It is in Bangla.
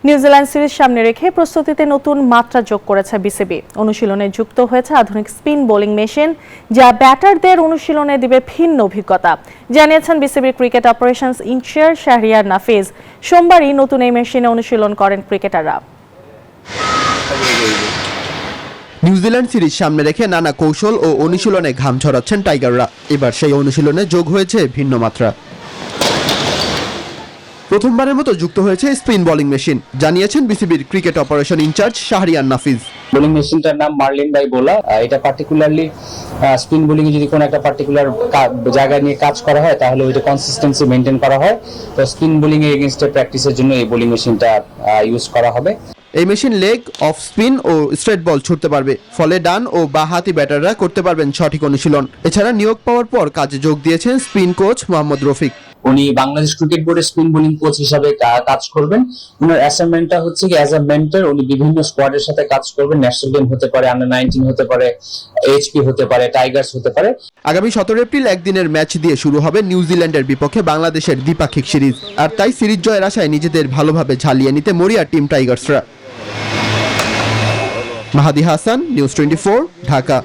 নিউজিল্যান্ড সিরিজ সামনে রেখে প্রস্তুতিতে নতুন মাত্রা যোগ করেছে বিসিবি। অনুশীলনে যুক্ত হয়েছে আধুনিক স্পিন বোলিং মেশিন, যা ব্যাটারদের অনুশীলনে দিবে ভিন্ন অভিজ্ঞতা, জানিয়েছেন বিসিবির cricket operations incharge Shahriar Nafis. সোমবারই নতুন এই মেশিনে অনুশীলন করেন ক্রিকেটাররা। নিউজিল্যান্ড সিরিজ সামনে রেখে নানা কৌশল ও অনুশীলনে ঘাম ঝরাচ্ছেন টাইগাররা। এবার সেই অনুশীলনে যোগ হয়েছে ভিন্ন মাত্রা। প্রথমবারের মতো যুক্ত হয়েছে স্পিন বোলিং মেশিন, জানিয়েছেন বিসিবির cricket operation incharge Shahriar Nafis. Bowling মেশিনটার নাম মার্লিন বাই বোলা। এটা পার্টিকুলারলি স্পিন বোলিং এ যদি কোনো একটা পার্টিকুলার জায়গায় নিয়ে কাজ করা হয় তাহলে ওইটা কনসিস্টেন্সি মেনটেন করা হয়। তো স্পিন বোলিং এর এগেইনস্টে প্র্যাকটিসের জন্য এই বোলিং মেশিনটা ইউজ করা হবে। এই মেশিন লেগ, অফ স্পিন ও স্ট্রেট বল ছুটতে পারবে, ফলে ডান ও বাঁহাতি ব্যাটাররা করতে পারবেন সঠিক অনুশীলন। এছাড়া নিয়োগ পাওয়ার পর কাজে যোগ দিয়েছেন স্পিন কোচ মোহাম্মদ রফিক। উনি বাংলাদেশ ক্রিকেট বোর্ডের স্পিন বোলিং কোচ হিসাবে কাজ করবেন। উনার অ্যাসাইনমেন্টটা হচ্ছে কি অ্যাজ আ মেন্টর উনি বিভিন্ন স্কোয়াডের সাথে কাজ করবেন। ন্যাশনাল টিম হতে পারে, আন্ডার 19 হতে পারে, এইচপি হতে পারে, টাইগার্স হতে পারে। আগামী 17 এপ্রিল একদিনের ম্যাচ দিয়ে শুরু হবে নিউজিল্যান্ডের বিপক্ষে বাংলাদেশের দ্বিপাক্ষিক সিরিজ। আর তাই সিরিজ জয়ের আশায় নিজেদের ভালোভাবে ঝালিয়ে নিতে মরিয়া টিম টাইগার্সরা। মাহাদি হাসান, নিউজ 24, ঢাকা।